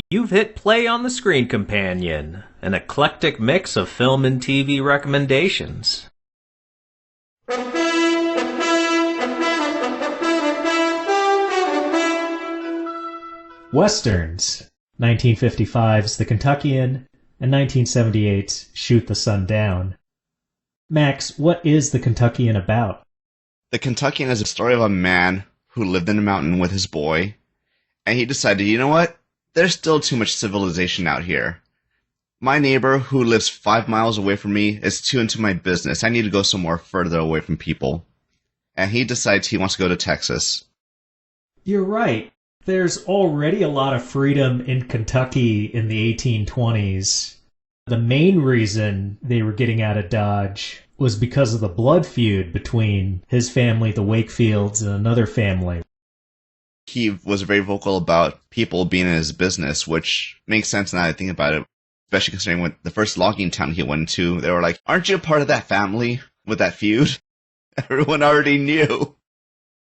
You've hit play on the Screen Companion, an eclectic mix of film and TV recommendations. Westerns, 1955's The Kentuckian and 1978's Shoot the Sun Down. Max, what is The Kentuckian about? The Kentuckian is a story of a man who lived in a mountain with his boy, and he decided, you know what? There's still too much civilization out here. My neighbor, who lives 5 miles away from me, is too into my business. I need to go somewhere further away from people. And he decides he wants to go to Texas. You're right. There's already a lot of freedom in Kentucky in the 1820s. The main reason they were getting out of Dodge was because of the blood feud between his family, the Wakefields, and another family. He was very vocal about people being in his business, which makes sense now that I think about it, especially considering when the first logging town he went to, they were like, aren't you a part of that family with that feud? Everyone already knew.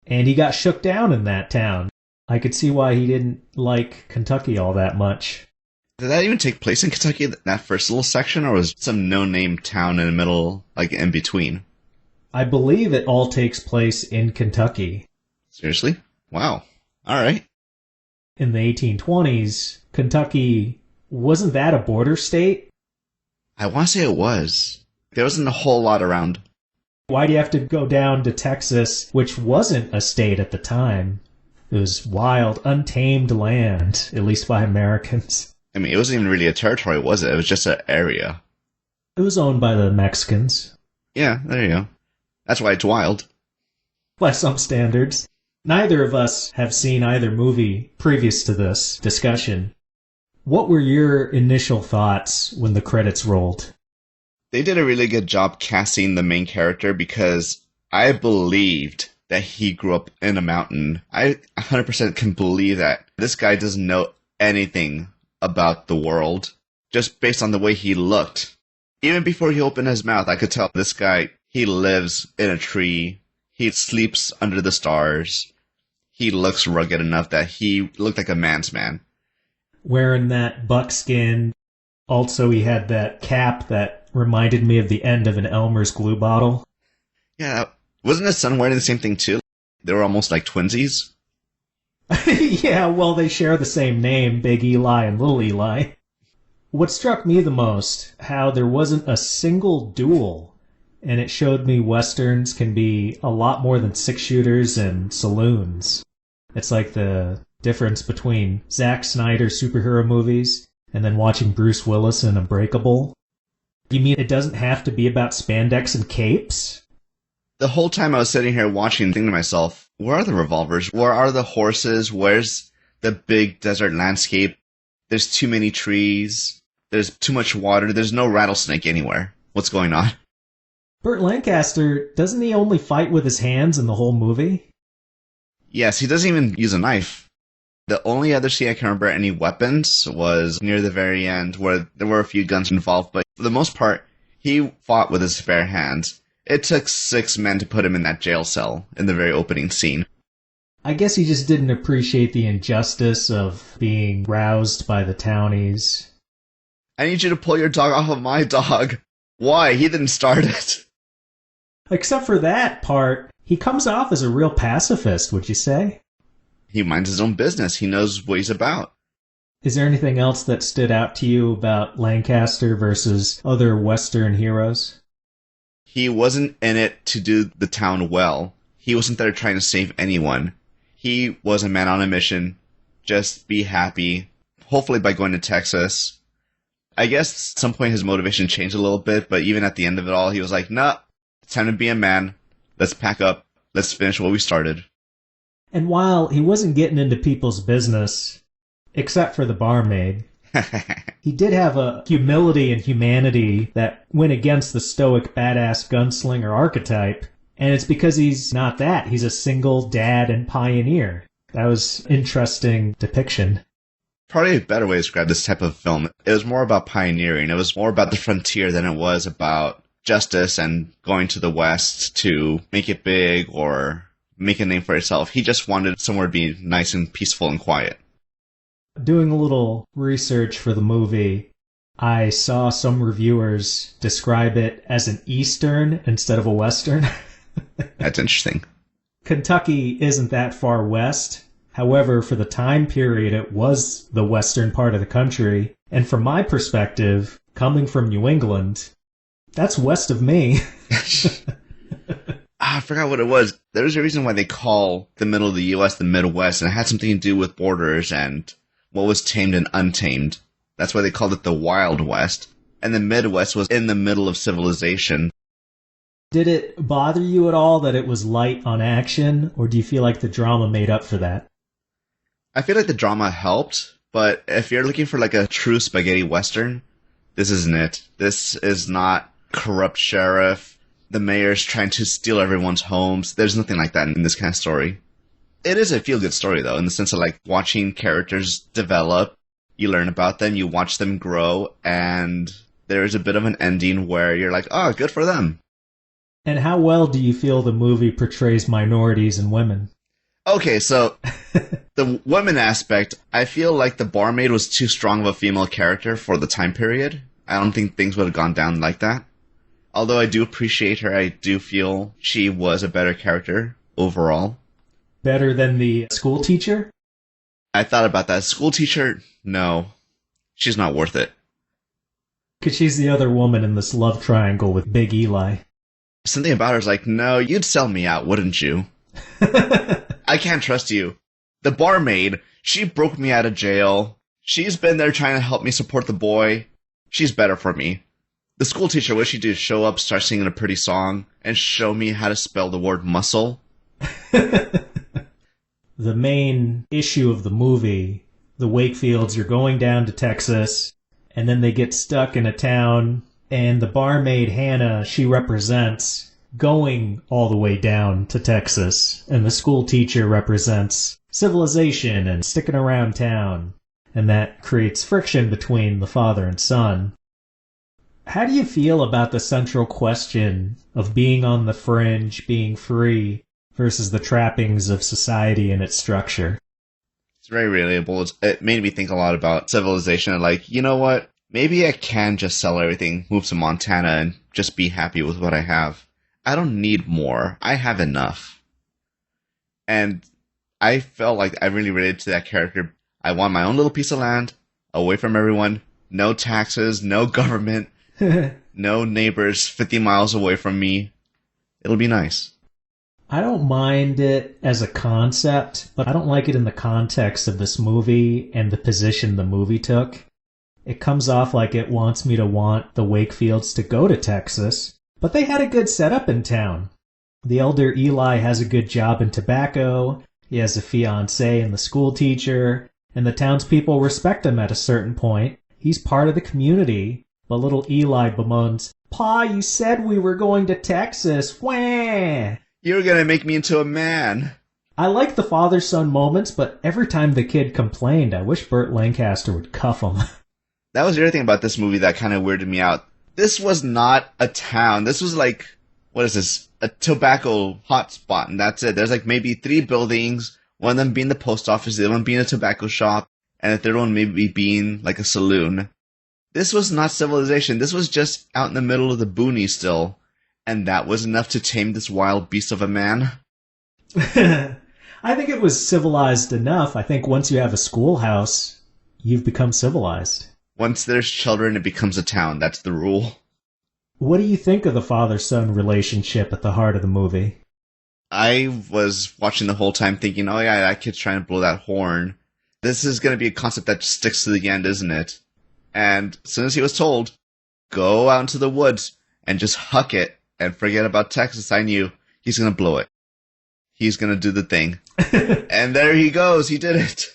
And he got shook down in that town. I could see why he didn't like Kentucky all that much. Did that even take place in Kentucky, that first little section, or was some no-name town in the middle, like in between? I believe it all takes place in Kentucky. Seriously? Wow. All right. In the 1820s, Kentucky, wasn't that a border state? I want to say it was. There wasn't a whole lot around. Why do you have to go down to Texas, which wasn't a state at the time? It was wild, untamed land, at least by Americans. I mean, it wasn't even really a territory, was it? It was just an area. It was owned by the Mexicans. Yeah, there you go. That's why it's wild. By some standards. Neither of us have seen either movie previous to this discussion. What were your initial thoughts when the credits rolled? They did a really good job casting the main character because I believed that he grew up in a mountain. I 100% can believe that this guy doesn't know anything about the world just based on the way he looked. Even before he opened his mouth, I could tell this guy, he lives in a tree. He sleeps under the stars. He looks rugged enough that he looked like a man's man. Wearing that buckskin. Also, he had that cap that reminded me of the end of an Elmer's glue bottle. Yeah, wasn't his son wearing the same thing too? They were almost like twinsies. Yeah, well, they share the same name, Big Eli and Little Eli. What struck me the most, how there wasn't a single duel. And it showed me westerns can be a lot more than six-shooters and saloons. It's like the difference between Zack Snyder superhero movies and then watching Bruce Willis in Unbreakable. You mean it doesn't have to be about spandex and capes? The whole time I was sitting here watching, thinking to myself, where are the revolvers? Where are the horses? Where's the big desert landscape? There's too many trees. There's too much water. There's no rattlesnake anywhere. What's going on? Burt Lancaster, doesn't he only fight with his hands in the whole movie? Yes, he doesn't even use a knife. The only other scene I can remember any weapons was near the very end where there were a few guns involved, but for the most part, he fought with his bare hands. It took 6 men to put him in that jail cell in the very opening scene. I guess he just didn't appreciate the injustice of being roused by the townies. I need you to pull your dog off of my dog. Why? He didn't start it. Except for that part, he comes off as a real pacifist, would you say? He minds his own business. He knows what he's about. Is there anything else that stood out to you about Lancaster versus other Western heroes? He wasn't in it to do the town well. He wasn't there trying to save anyone. He was a man on a mission. Just be happy. Hopefully by going to Texas. I guess at some point his motivation changed a little bit, but even at the end of it all, he was like, nah, it's time to be a man. Let's pack up. Let's finish what we started. And while he wasn't getting into people's business, except for the barmaid, he did have a humility and humanity that went against the stoic badass gunslinger archetype, and it's because he's not that. He's a single dad and pioneer. That was interesting depiction. Probably a better way to describe this type of film. It was more about pioneering. It was more about the frontier than it was about justice and going to the West to make it big or make a name for itself. He just wanted somewhere to be nice and peaceful and quiet. Doing a little research for the movie, I saw some reviewers describe it as an Eastern instead of a Western. That's interesting. Kentucky isn't that far west. However, for the time period, it was the western part of the country. And from my perspective, coming from New England, that's west of me. I forgot what it was. There's a reason why they call the middle of the U.S. the Midwest, and it had something to do with borders and what was tamed and untamed. That's why they called it the Wild West. And the Midwest was in the middle of civilization. Did it bother you at all that it was light on action, or do you feel like the drama made up for that? I feel like the drama helped, but if you're looking for like a true spaghetti western, this isn't it. This is not corrupt sheriff. The mayor's trying to steal everyone's homes. There's nothing like that in this kind of story. It is a feel-good story, though, in the sense of like watching characters develop. You learn about them, you watch them grow, and there's a bit of an ending where you're like, oh, good for them. And how well do you feel the movie portrays minorities and women? Okay, so the women aspect, I feel like the barmaid was too strong of a female character for the time period. I don't think things would have gone down like that. Although I do appreciate her, I do feel she was a better character overall. Better than the school teacher? I thought about that. School teacher, no. She's not worth it. Because she's the other woman in this love triangle with Big Eli. Something about her is like, no, you'd sell me out, wouldn't you? I can't trust you. The barmaid, she broke me out of jail. She's been there trying to help me support the boy. She's better for me. The school teacher, what she do is show up, start singing a pretty song, and show me how to spell the word muscle. The main issue of the movie, the Wakefields are going down to Texas, and then they get stuck in a town, and the barmaid, Hannah, she represents going all the way down to Texas, and the school teacher represents civilization and sticking around town, and that creates friction between the father and son. How do you feel about the central question of being on the fringe, being free, versus the trappings of society and its structure? It's very relatable. It made me think a lot about civilization and like, you know what? Maybe I can just sell everything, move to Montana, and just be happy with what I have. I don't need more. I have enough. And I felt like I really related to that character. I want my own little piece of land, away from everyone, no taxes, no government, no neighbors 50 miles away from me. It'll be nice. I don't mind it as a concept, but I don't like it in the context of this movie and the position the movie took. It comes off like it wants me to want the Wakefields to go to Texas, but they had a good setup in town. The elder Eli has a good job in tobacco, he has a fiancée and the school teacher, and the townspeople respect him at a certain point. He's part of the community, but little Eli bemoans, "Pa, you said we were going to Texas, wah!" You're gonna make me into a man. I like the father-son moments, but every time the kid complained, I wish Burt Lancaster would cuff him. That was the other thing about this movie that kind of weirded me out. This was not a town. This was like, what is this? A tobacco hotspot, and that's it. There's like maybe 3 buildings, one of them being the post office, the other one being a tobacco shop, and the third one maybe being like a saloon. This was not civilization. This was just out in the middle of the boonies still. And that was enough to tame this wild beast of a man? I think it was civilized enough. I think once you have a schoolhouse, you've become civilized. Once there's children, it becomes a town. That's the rule. What do you think of the father-son relationship at the heart of the movie? I was watching the whole time thinking, oh yeah, that kid's trying to blow that horn. This is going to be a concept that sticks to the end, isn't it? And as soon as he was told, go out into the woods and just huck it, and forget about Texas, I knew he's going to blow it. He's going to do the thing. And there he goes. He did it.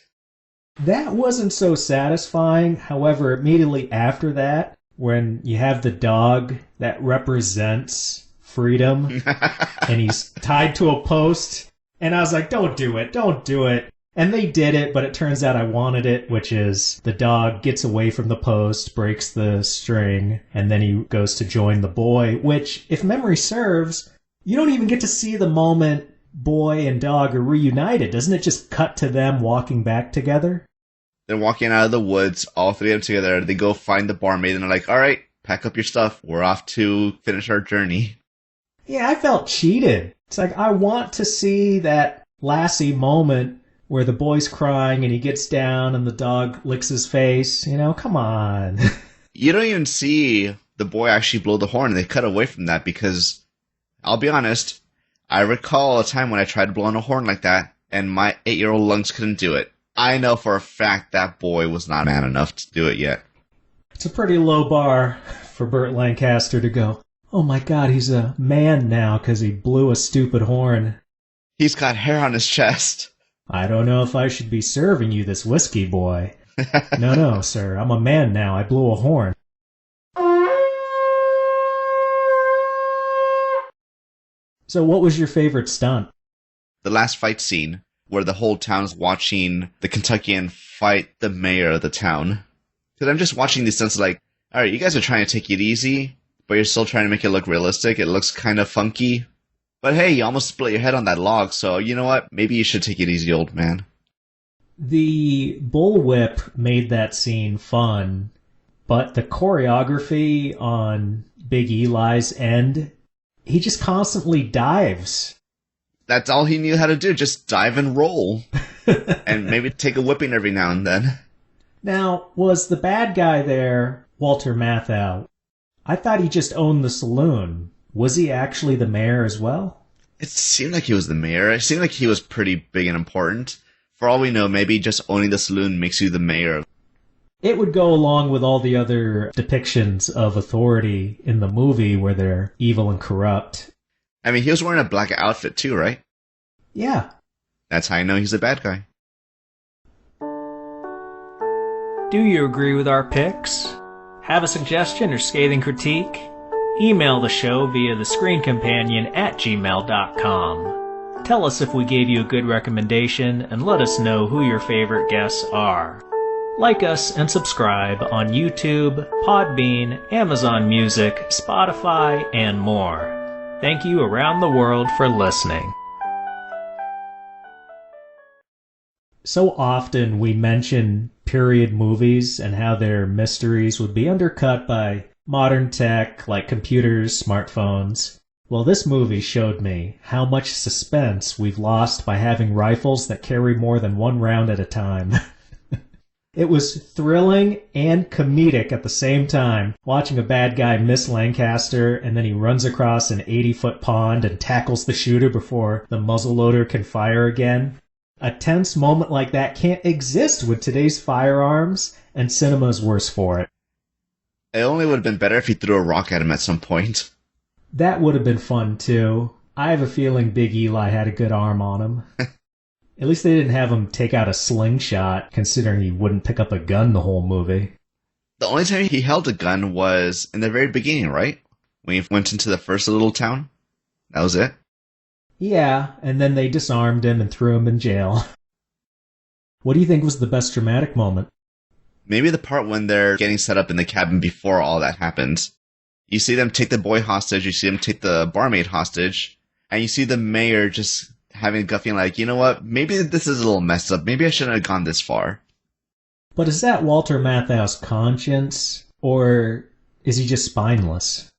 That wasn't so satisfying. However, immediately after that, when you have the dog that represents freedom, and he's tied to a post, and I was like, don't do it, don't do it. And they did it, but it turns out I wanted it, which is the dog gets away from the post, breaks the string, and then he goes to join the boy, which, if memory serves, you don't even get to see the moment boy and dog are reunited. Doesn't it just cut to them walking back together? They're walking out of the woods, all three of them together. They go find the barmaid and they're like, all right, pack up your stuff. We're off to finish our journey. Yeah, I felt cheated. It's like, I want to see that Lassie moment where the boy's crying and he gets down and the dog licks his face. You know, come on. You don't even see the boy actually blow the horn. They cut away from that because, I'll be honest, I recall a time when I tried blowing a horn like that and my 8-year-old lungs couldn't do it. I know for a fact that boy was not man enough to do it yet. It's a pretty low bar for Burt Lancaster to go, oh my god, he's a man now because he blew a stupid horn. He's got hair on his chest. I don't know if I should be serving you this whiskey, boy. No, sir, I'm a man now. I blew a horn. So what was your favorite stunt? The last fight scene, where the whole town's watching the Kentuckian fight the mayor of the town. Because I'm just watching these stunts like, alright, you guys are trying to take it easy, but you're still trying to make it look realistic. It looks kind of funky. But hey, you almost split your head on that log, so you know what? Maybe you should take it easy, old man. The bullwhip made that scene fun, but the choreography on Big Eli's end, he just constantly dives. That's all he knew how to do, just dive and roll. And maybe take a whipping every now and then. Now, was the bad guy there Walter Matthau? I thought he just owned the saloon. Was he actually the mayor as well? It seemed like he was the mayor. It seemed like he was pretty big and important. For all we know, maybe just owning the saloon makes you the mayor. It would go along with all the other depictions of authority in the movie where they're evil and corrupt. I mean, he was wearing a black outfit too, right? Yeah. That's how I know he's a bad guy. Do you agree with our picks? Have a suggestion or scathing critique? Email the show via thescreencompanion@gmail.com. Tell us if we gave you a good recommendation and let us know who your favorite guests are. Like us and subscribe on YouTube, Podbean, Amazon Music, Spotify, and more. Thank you around the world for listening. So often we mention period movies and how their mysteries would be undercut by modern tech like computers, smartphones. Well, this movie showed me how much suspense we've lost by having rifles that carry more than one round at a time. It was thrilling and comedic at the same time, watching a bad guy miss Lancaster and then he runs across an 80-foot pond and tackles the shooter before the muzzleloader can fire again. A tense moment like that can't exist with today's firearms, and cinema's worse for it. It only would have been better if he threw a rock at him at some point. That would have been fun, too. I have a feeling Big Eli had a good arm on him. At least they didn't have him take out a slingshot, considering he wouldn't pick up a gun the whole movie. The only time he held a gun was in the very beginning, right? When he went into the first little town? That was it? Yeah, and then they disarmed him and threw him in jail. What do you think was the best dramatic moment? Maybe the part when they're getting set up in the cabin before all that happens. You see them take the boy hostage, you see them take the barmaid hostage, and you see the mayor just having a gut feeling like, you know what, maybe this is a little messed up, maybe I shouldn't have gone this far. But is that Walter Matthau's conscience, or is he just spineless?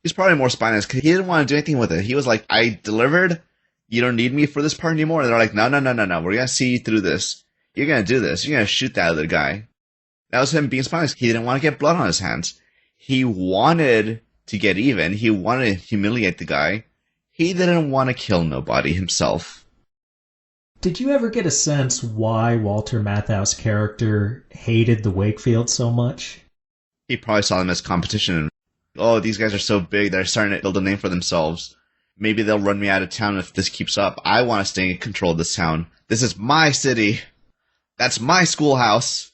He's probably more spineless because he didn't want to do anything with it. He was like, I delivered, you don't need me for this part anymore. And they're like, no, we're going to see you through this. You're going to do this. You're going to shoot that other guy. That was him being spineless. He didn't want to get blood on his hands. He wanted to get even. He wanted to humiliate the guy. He didn't want to kill nobody himself. Did you ever get a sense why Walter Matthau's character hated the Wakefield so much? He probably saw them as competition. Oh, these guys are so big, they're starting to build a name for themselves. Maybe they'll run me out of town if this keeps up. I want to stay in control of this town. This is my city. That's my schoolhouse.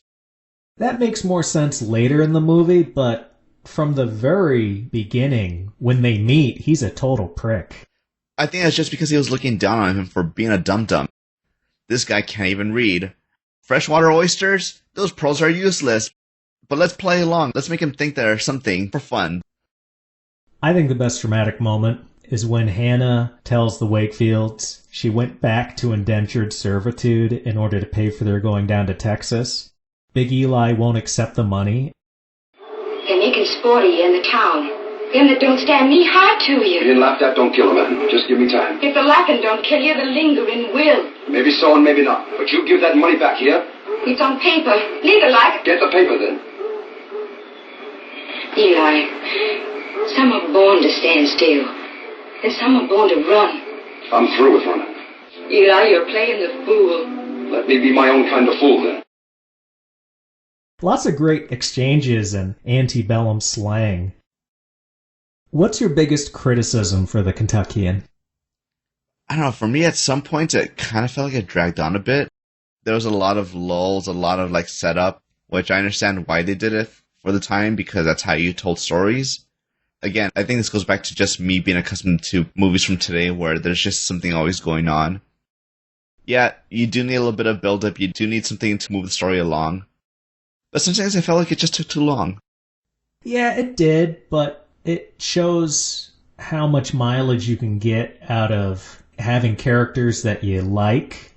That makes more sense later in the movie, but from the very beginning, when they meet, he's a total prick. I think that's just because he was looking down on him for being a dum-dum. This guy can't even read. Freshwater oysters? Those pearls are useless. But let's play along. Let's make him think they're something for fun. I think the best dramatic moment is when Hannah tells the Wakefields she went back to indentured servitude in order to pay for their going down to Texas. Big Eli won't accept the money. They're making sport of you in the town. Them that don't stand knee high to you. Being laughed at don't kill a man. Just give me time. If the laughing don't kill you, the lingering will. Maybe so and maybe not. But you give that money back here. It's on paper. Legal like. Get the paper then. Eli, some are born to stand still. And some are born to run. I'm through with running. Eli, you're playing the fool. Let me be my own kind of fool then. Lots of great exchanges and antebellum slang. What's your biggest criticism for the Kentuckian? I don't know, for me at some points it kind of felt like it dragged on a bit. There was a lot of lulls, a lot of setup, which I understand why they did it for the time, because that's how you told stories. Again, I think this goes back to just me being accustomed to movies from today where there's just something always going on. Yeah, you do need a little bit of build-up, you do need something to move the story along. But sometimes I felt like it just took too long. Yeah, it did, but it shows how much mileage you can get out of having characters that you like.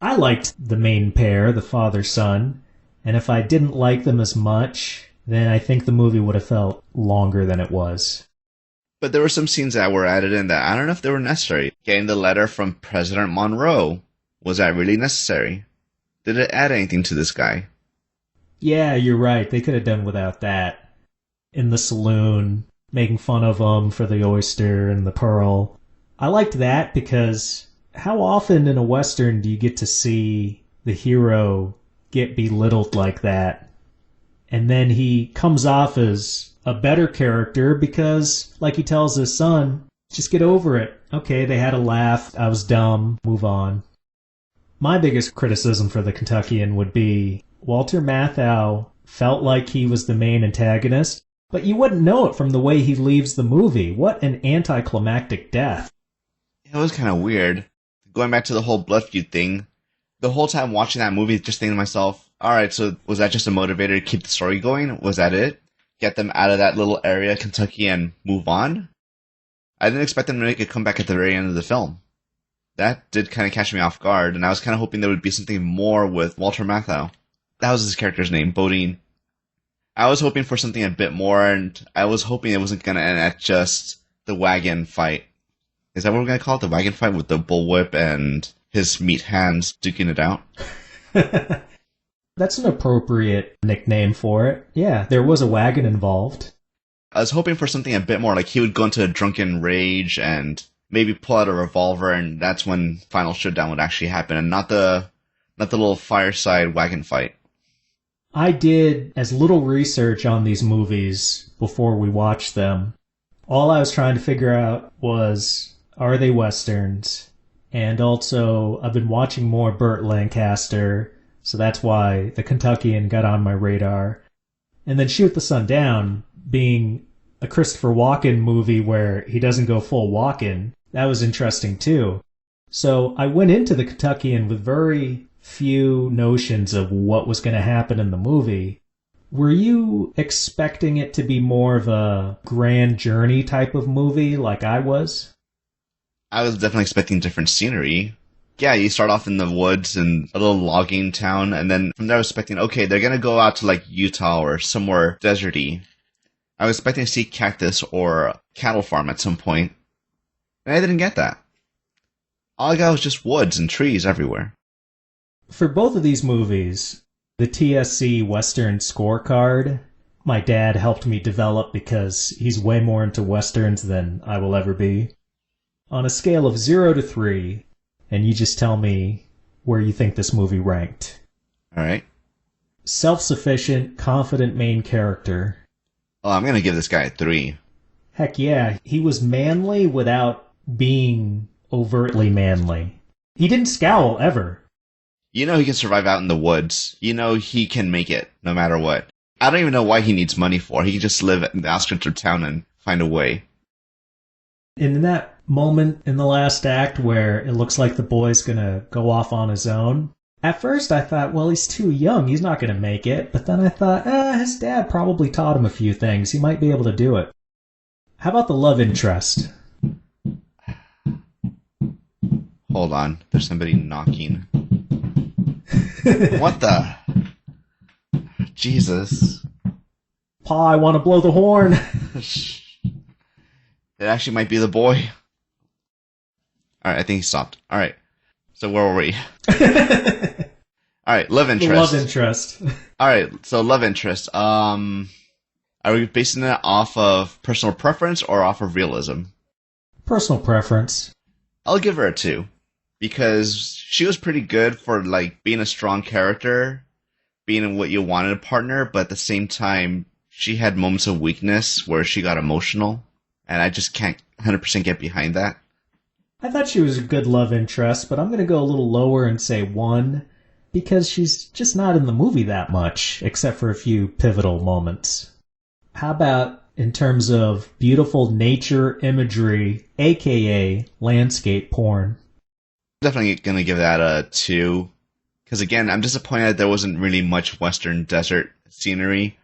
I liked the main pair, the father-son, and if I didn't like them as much, then I think the movie would have felt longer than it was. But there were some scenes that were added in that I don't know if they were necessary. Getting the letter from President Monroe, was that really necessary? Did it add anything to this guy? Yeah, you're right. They could have done without that. In the saloon, making fun of him for the oyster and the pearl. I liked that because how often in a Western do you get to see the hero get belittled like that? And then he comes off as a better character because, like he tells his son, just get over it. Okay, they had a laugh. I was dumb. Move on. My biggest criticism for the Kentuckian would be Walter Matthau felt like he was the main antagonist, but you wouldn't know it from the way he leaves the movie. What an anticlimactic death. It was kind of weird. Going back to the whole blood feud thing, the whole time watching that movie, just thinking to myself, alright, so was that just a motivator to keep the story going? Was that it? Get them out of that little area, Kentucky, and move on? I didn't expect them to make a comeback at the very end of the film. That did kind of catch me off guard, and I was kind of hoping there would be something more with Walter Matthau. That was his character's name, Bodine. I was hoping for something a bit more, and I was hoping it wasn't going to end at just the wagon fight. Is that what we're going to call it? The wagon fight with the bullwhip and his meat hands duking it out? That's an appropriate nickname for it. Yeah, there was a wagon involved. I was hoping for something a bit more, like he would go into a drunken rage and maybe pull out a revolver, and that's when final showdown would actually happen, and not the little fireside wagon fight. I did as little research on these movies before we watched them. All I was trying to figure out was, are they Westerns? And also, I've been watching more Burt Lancaster, so that's why the Kentuckian got on my radar. And then Shoot the Sun Down, being a Christopher Walken movie where he doesn't go full Walken, that was interesting too. So I went into the Kentuckian with very few notions of what was going to happen in the movie. Were you expecting it to be more of a grand journey type of movie like I was? I was definitely expecting different scenery. Yeah, you start off in the woods in a little logging town, and then from there I was expecting, okay, they're going to go out to Utah or somewhere deserty. I was expecting to see cactus or a cattle farm at some point, and I didn't get that. All I got was just woods and trees everywhere. For both of these movies, the TSC Western scorecard, my dad helped me develop because he's way more into Westerns than I will ever be. On a scale of 0 to 3, and you just tell me where you think this movie ranked. Alright. Self-sufficient, confident main character. Oh, I'm going to give this guy a 3. Heck yeah, he was manly without being overtly manly. He didn't scowl ever. You know he can survive out in the woods. You know he can make it, no matter what. I don't even know why he needs money for. He can just live in the outskirts of town and find a way. In that moment in the last act where it looks like the boy's gonna go off on his own, at first I thought, well, he's too young, he's not gonna make it. But then I thought, his dad probably taught him a few things. He might be able to do it. How about the love interest? Hold on, there's somebody knocking. What the? Jesus. Pa, I want to blow the horn. It actually might be the boy. Alright, I think he stopped. Alright. So where were we? Alright, love interest. Love interest. Alright, so love interest. Are we basing it off of personal preference or off of realism? Personal preference. I'll give her a 2. Because she was pretty good for, like, being a strong character, being what you wanted a partner, but at the same time, she had moments of weakness where she got emotional, and I just can't 100% get behind that. I thought she was a good love interest, but I'm going to go a little lower and say 1, because she's just not in the movie that much, except for a few pivotal moments. How about in terms of beautiful nature imagery, aka landscape porn? Definitely going to give that a 2. Because again, I'm disappointed that there wasn't really much western desert scenery.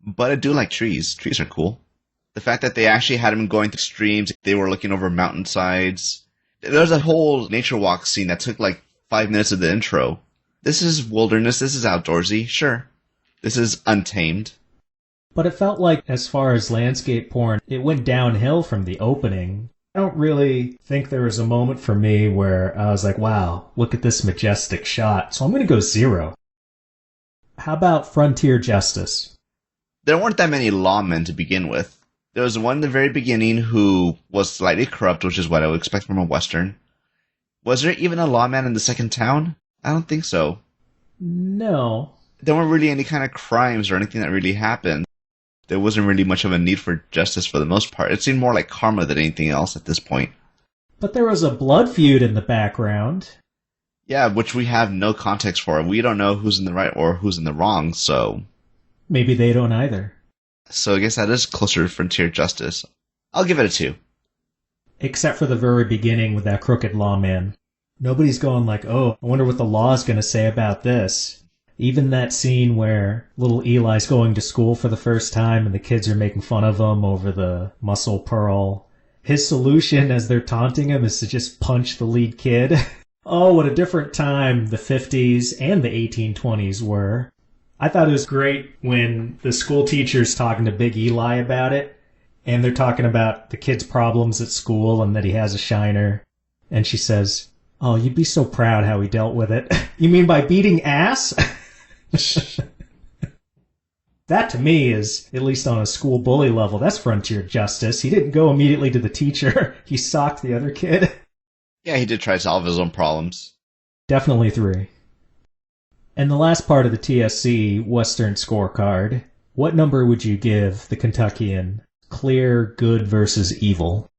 But I do like trees. Trees are cool. The fact that they actually had him going through streams, they were looking over mountainsides. There's a whole nature walk scene that took like 5 minutes of the intro. This is wilderness, this is outdoorsy, sure. This is untamed. But it felt like, as far as landscape porn, it went downhill from the opening. I don't really think there was a moment for me where I was like, wow, look at this majestic shot. So I'm going to go 0. How about frontier justice? There weren't that many lawmen to begin with. There was one in the very beginning who was slightly corrupt, which is what I would expect from a western. Was there even a lawman in the second town? I don't think so. No. There weren't really any kind of crimes or anything that really happened. There wasn't really much of a need for justice for the most part. It seemed more like karma than anything else at this point. But there was a blood feud in the background. Yeah, which we have no context for. We don't know who's in the right or who's in the wrong, so... Maybe they don't either. So I guess that is closer to frontier justice. I'll give it a 2. Except for the very beginning with that crooked lawman. Nobody's going like, oh, I wonder what the law's going to say about this. Even that scene where little Eli's going to school for the first time and the kids are making fun of him over the muscle pearl. His solution as they're taunting him is to just punch the lead kid. Oh, what a different time the 50s and the 1820s were. I thought it was great when the school teacher's talking to Big Eli about it, and they're talking about the kid's problems at school and that he has a shiner. And she says, oh, you'd be so proud how he dealt with it. You mean by beating ass? That to me is, at least on a school bully level, that's frontier justice. He didn't go immediately to the teacher. He socked the other kid. Yeah, he did try to solve his own problems. Definitely 3. And the last part of the TSC Western scorecard, what number would you give the Kentuckian? Clear good versus evil.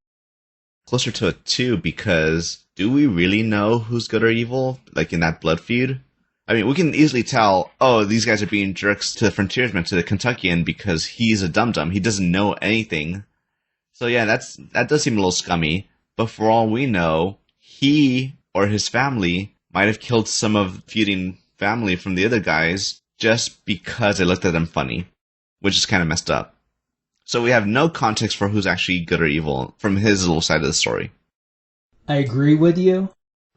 Closer to a 2, because do we really know who's good or evil, like in that blood feud? I mean, we can easily tell, oh, these guys are being jerks to the frontiersman, to the Kentuckian, because he's a dum-dum. He doesn't know anything. So yeah, that does seem a little scummy. But for all we know, he or his family might have killed some of the feuding family from the other guys just because they looked at them funny, which is kind of messed up. So we have no context for who's actually good or evil from his little side of the story. I agree with you,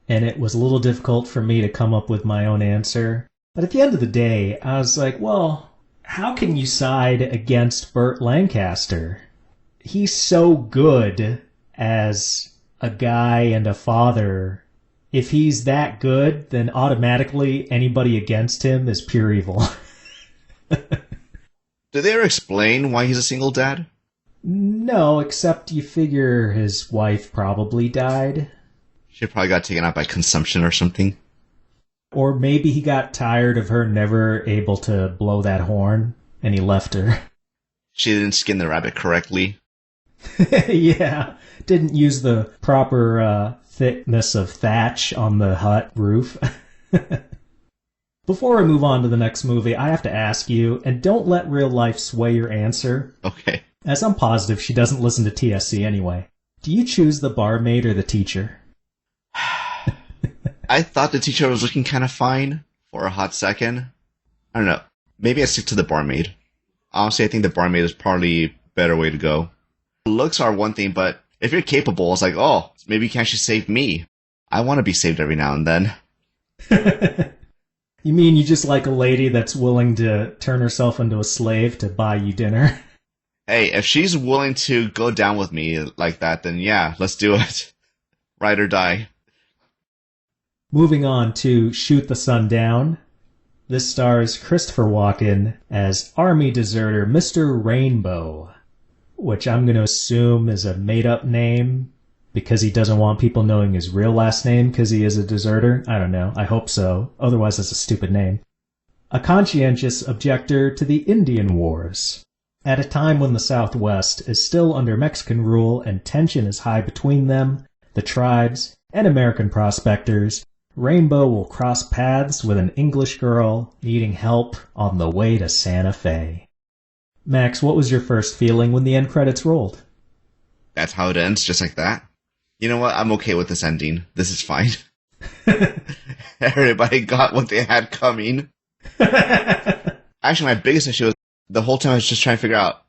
and it was a little difficult for me to come up with my own answer. But at the end of the day, I was like, well, how can you side against Burt Lancaster? He's so good as a guy and a father. If he's that good, then automatically anybody against him is pure evil. Did they ever explain why he's a single dad? No, except you figure his wife probably died. She probably got taken out by consumption or something. Or maybe he got tired of her never able to blow that horn, and he left her. She didn't skin the rabbit correctly. Yeah, didn't use the proper thickness of thatch on the hut roof. Before I move on to the next movie, I have to ask you, and don't let real life sway your answer, Okay. as I'm positive she doesn't listen to TSC anyway. Do you choose the barmaid or the teacher? I thought the teacher was looking kind of fine for a hot second. I don't know. Maybe I stick to the barmaid. Honestly, I think the barmaid is probably a better way to go. Looks are one thing, but if you're capable, it's like, oh, maybe you can actually save me. I want to be saved every now and then. You mean you just like a lady that's willing to turn herself into a slave to buy you dinner? Hey, if she's willing to go down with me like that, then yeah, let's do it. Ride or die. Moving on to Shoot the Sun Down. This stars Christopher Walken as Army deserter Mr. Rainbow, which I'm going to assume is a made-up name because he doesn't want people knowing his real last name because he is a deserter. I don't know. I hope so. Otherwise, it's a stupid name. A conscientious objector to the Indian Wars. At a time when the Southwest is still under Mexican rule and tension is high between them, the tribes, and American prospectors, Rainbow will cross paths with an English girl needing help on the way to Santa Fe. Max, what was your first feeling when the end credits rolled? That's how it ends, just like that. You know what? I'm okay with this ending. This is fine. Everybody got what they had coming. Actually, my biggest issue was the whole time I was just trying to figure out,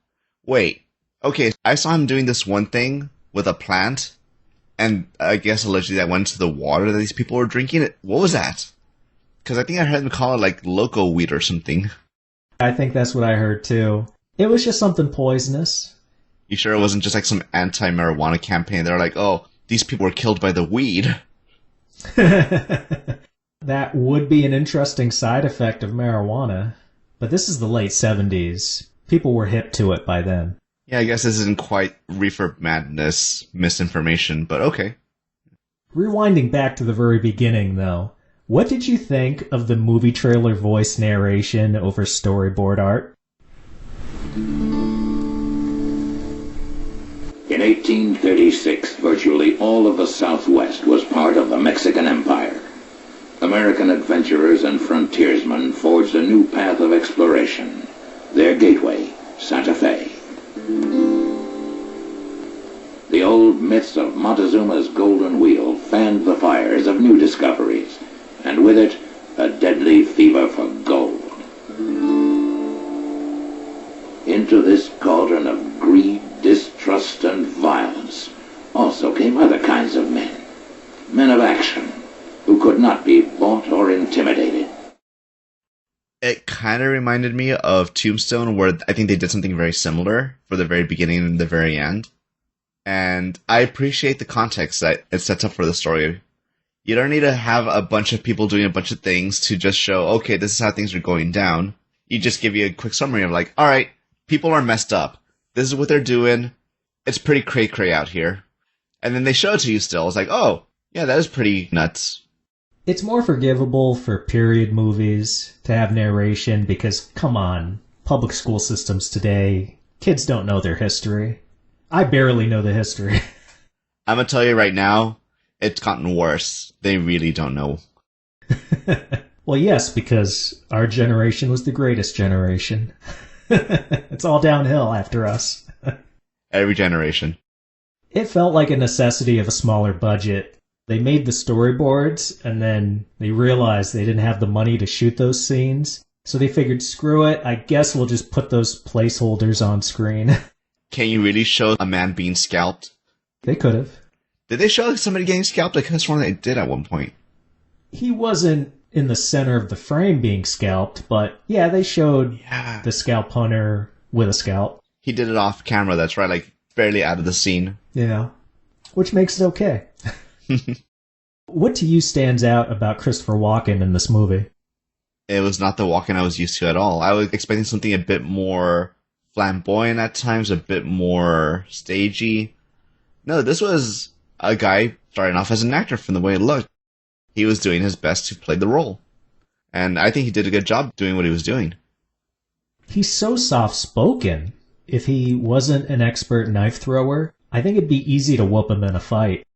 wait, okay, I saw him doing this one thing with a plant, and I guess allegedly that went into the water that these people were drinking. What was that? Because I think I heard them call it like loco weed or something. I think that's what I heard too. It was just something poisonous. You sure it wasn't just like some anti-marijuana campaign? They're like, oh, these people were killed by the weed. That would be an interesting side effect of marijuana. But this is the late 70s. People were hip to it by then. Yeah, I guess this isn't quite reefer madness misinformation, but okay. Rewinding back to the very beginning, though, what did you think of the movie trailer voice narration over storyboard art? In 1836, virtually all of the Southwest was part of the Mexican Empire. American adventurers and frontiersmen forged a new path of exploration. Their gateway, Santa Fe. The old myths of Montezuma's Golden Wheel fanned the fires of new discoveries, and with it, a deadly fever for gold. Into this cauldron of greed, distrust, and violence also came other kinds of men. Men of action, who could not be bought or intimidated. It kind of reminded me of Tombstone, where I think they did something very similar for the very beginning and the very end. And I appreciate the context that it sets up for the story. You don't need to have a bunch of people doing a bunch of things to just show, okay, this is how things are going down. You just give you a quick summary of like, alright, people are messed up. This is what they're doing. It's pretty cray-cray out here. And then they show it to you still. It's like, oh, yeah, that is pretty nuts. It's more forgivable for period movies to have narration because, come on, public school systems today, kids don't know their history. I barely know the history. I'm gonna tell you right now, it's gotten worse. They really don't know. Well, yes, because our generation was the greatest generation. It's all downhill after us. Every generation. It felt like a necessity of a smaller budget. They made the storyboards, and then they realized they didn't have the money to shoot those scenes. So they figured, screw it, I guess we'll just put those placeholders on screen. Can you really show a man being scalped? They could have. Did they show somebody getting scalped? I could have sworn they did at one point. He wasn't in the center of the frame being scalped, but yeah, they showed the scalp hunter with a scalp. He did it off camera, that's right, like barely out of the scene. Yeah. Which makes it okay. What to you stands out about Christopher Walken in this movie? It was not the Walken I was used to at all. I was expecting something a bit more flamboyant at times, a bit more stagey. No, this was a guy starting off as an actor from the way it looked. He was doing his best to play the role. And I think he did a good job doing what he was doing. He's so soft-spoken. If he wasn't an expert knife thrower, I think it'd be easy to whoop him in a fight.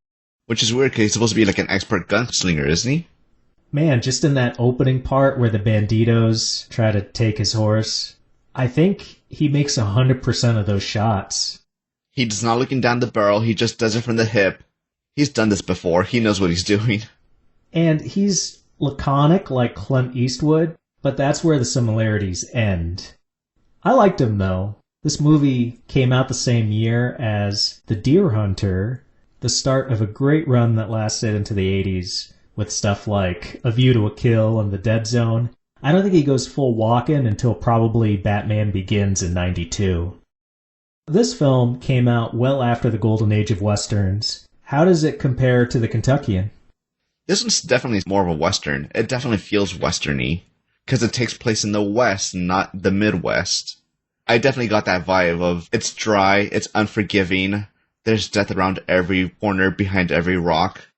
Which is weird, because he's supposed to be like an expert gunslinger, isn't he? Man, just in that opening part where the banditos try to take his horse, I think he makes 100% of those shots. He's not looking down the barrel, he just does it from the hip. He's done this before, he knows what he's doing. And he's laconic like Clint Eastwood, but that's where the similarities end. I liked him, though. This movie came out the same year as The Deer Hunter, the start of a great run that lasted into the 80s, with stuff like A View to a Kill and The Dead Zone. I don't think he goes full walk-in until probably Batman Begins in '92. This film came out well after the golden age of westerns. How does it compare to the Kentuckian? This one's definitely more of a western. It definitely feels westerny, because it takes place in the West, not the Midwest. I definitely got that vibe of it's dry, it's unforgiving, there's death around every corner, behind every rock.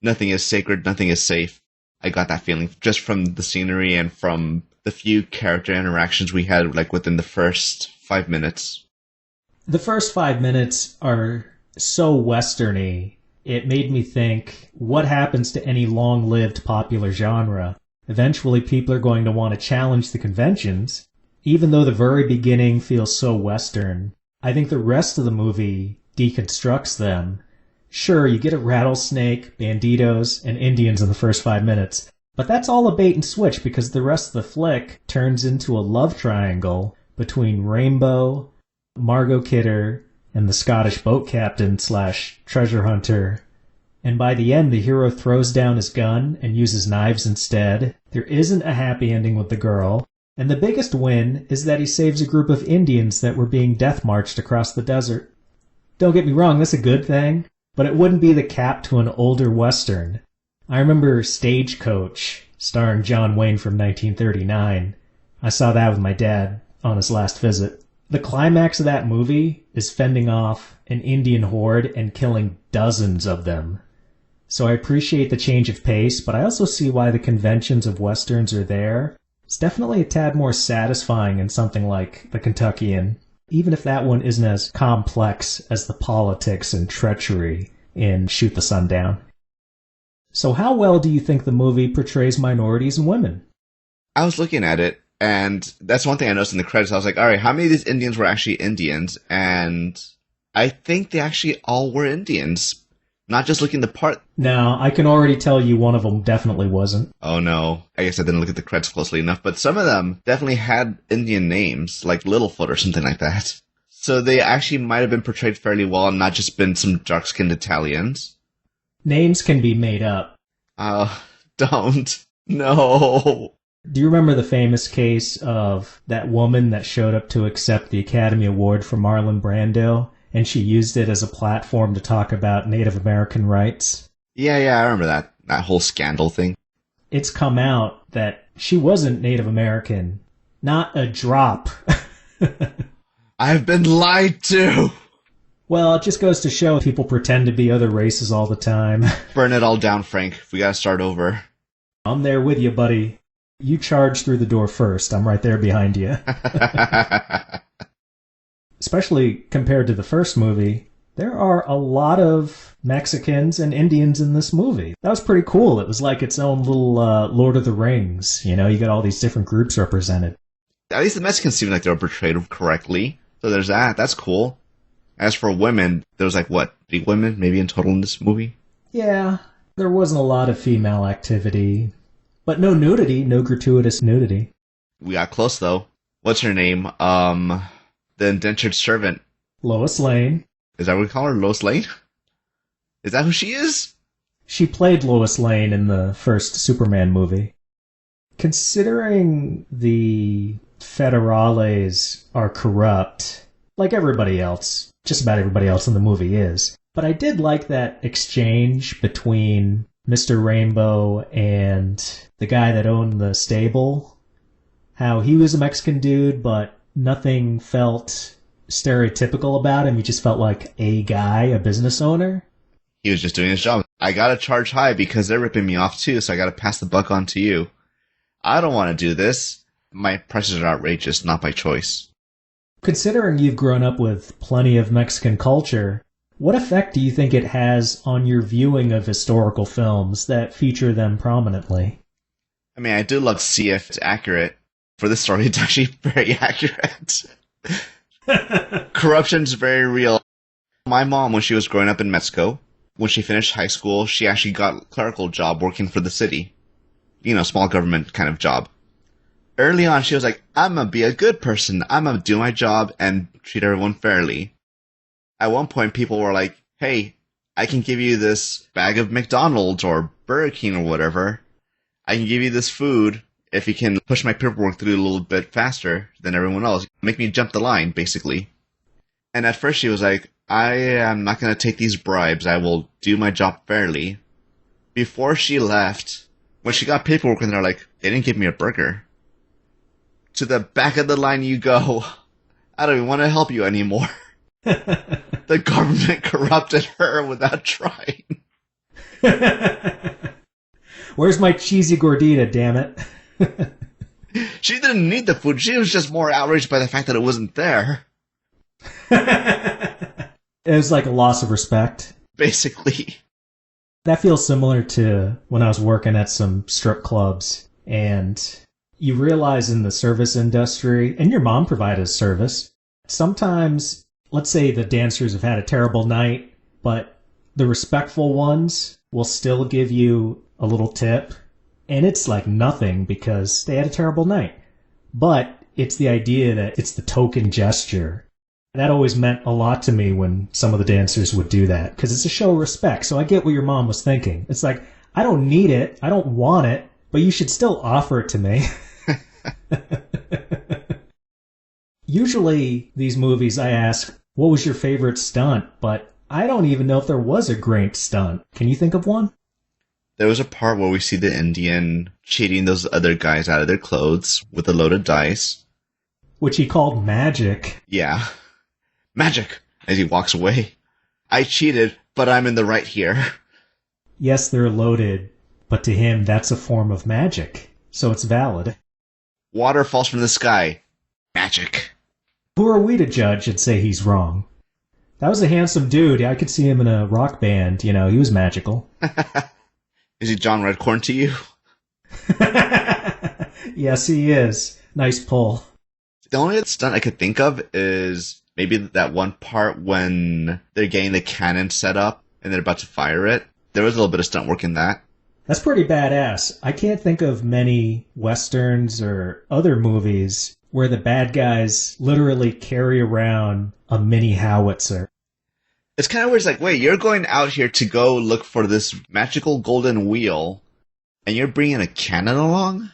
Nothing is sacred, nothing is safe. I got that feeling just from the scenery and from the few character interactions we had like within the first 5 minutes. The first 5 minutes are so westerny, it made me think, what happens to any long-lived popular genre? Eventually people are going to want to challenge the conventions. Even though the very beginning feels so western, I think the rest of the movie deconstructs them. Sure, you get a rattlesnake, banditos, and Indians in the first 5 minutes, but that's all a bait and switch because the rest of the flick turns into a love triangle between Rainbow, Margot Kidder, and the Scottish boat captain / treasure hunter. And by the end, the hero throws down his gun and uses knives instead. There isn't a happy ending with the girl. And the biggest win is that he saves a group of Indians that were being death-marched across the desert. Don't get me wrong, that's a good thing, but it wouldn't be the cap to an older Western. I remember Stagecoach, starring John Wayne from 1939. I saw that with my dad on his last visit. The climax of that movie is fending off an Indian horde and killing dozens of them. So I appreciate the change of pace, but I also see why the conventions of Westerns are there. It's definitely a tad more satisfying in something like The Kentuckian, even if that one isn't as complex as the politics and treachery in Shoot the Sun Down. So how well do you think the movie portrays minorities and women? I was looking at it, and that's one thing I noticed in the credits. I was like, alright, how many of these Indians were actually Indians? And I think they actually all were Indians. Not just looking the part. No, I can already tell you one of them definitely wasn't. Oh no, I guess I didn't look at the credits closely enough, but some of them definitely had Indian names, like Littlefoot or something like that. So they actually might have been portrayed fairly well and not just been some dark-skinned Italians. Names can be made up. Don't. No. Do you remember the famous case of that woman that showed up to accept the Academy Award for Marlon Brando? And she used it as a platform to talk about Native American rights. Yeah, I remember that whole scandal thing. It's come out that she wasn't Native American. Not a drop. I've been lied to! Well, it just goes to show people pretend to be other races all the time. Burn it all down, Frank. We gotta start over. I'm there with you, buddy. You charge through the door first. I'm right there behind you. Especially compared to the first movie, there are a lot of Mexicans and Indians in this movie. That was pretty cool. It was like its own little Lord of the Rings. You know, you got all these different groups represented. At least the Mexicans seem like they were portrayed correctly. So there's that. That's cool. As for women, there was 8 women maybe in total in this movie? Yeah, there wasn't a lot of female activity. But no nudity, no gratuitous nudity. We got close, though. What's her name? The indentured servant. Lois Lane. Is that what we call her? Lois Lane? Is that who she is? She played Lois Lane in the first Superman movie. Considering the federales are corrupt, like everybody else, just about everybody else in the movie is, but I did like that exchange between Mr. Rainbow and the guy that owned the stable. How he was a Mexican dude, but nothing felt stereotypical about him. He just felt like a guy, a business owner. He was just doing his job. I gotta charge high because they're ripping me off too, so I gotta pass the buck on to you. I don't want to do this. My prices are outrageous, not by choice. Considering you've grown up with plenty of Mexican culture, what effect do you think it has on your viewing of historical films that feature them prominently? I mean, I do love to see if it's accurate. For this story, it's actually very accurate. Corruption's very real. My mom, when she was growing up in Mexico, when she finished high school, she actually got a clerical job working for the city. You know, small government kind of job. Early on, she was like, I'm gonna be a good person. I'm gonna do my job and treat everyone fairly. At one point, people were like, hey, I can give you this bag of McDonald's or Burger King or whatever, I can give you this food if you can push my paperwork through a little bit faster than everyone else. Make me jump the line, basically. And at first she was like, I am not going to take these bribes. I will do my job fairly. Before she left, when she got paperwork and they're like, they didn't give me a burger. To the back of the line you go. I don't even want to help you anymore. The government corrupted her without trying. Where's my cheesy gordita, damn it? She didn't need the food. She was just more outraged by the fact that it wasn't there. It was like a loss of respect. Basically. That feels similar to when I was working at some strip clubs, and you realize in the service industry, and your mom provided service, sometimes, let's say the dancers have had a terrible night, but the respectful ones will still give you a little tip, and it's like nothing because they had a terrible night. But it's the idea that it's the token gesture. That always meant a lot to me when some of the dancers would do that, because it's a show of respect. So I get what your mom was thinking. It's like, I don't need it, I don't want it, but you should still offer it to me. Usually, these movies I ask, what was your favorite stunt? But I don't even know if there was a great stunt. Can you think of one? There was a part where we see the Indian cheating those other guys out of their clothes with a load of dice. Which he called magic. Yeah. Magic! As he walks away. I cheated, but I'm in the right here. Yes, they're loaded, but to him, that's a form of magic, so it's valid. Water falls from the sky. Magic. Who are we to judge and say he's wrong? That was a handsome dude. I could see him in a rock band. You know, he was magical. Is he John Redcorn to you? Yes, he is. Nice pull. The only stunt I could think of is maybe that one part when they're getting the cannon set up and they're about to fire it. There was a little bit of stunt work in that. That's pretty badass. I can't think of many westerns or other movies where the bad guys literally carry around a mini howitzer. It's kind of weird. It's like, wait, you're going out here to go look for this magical golden wheel, and you're bringing a cannon along?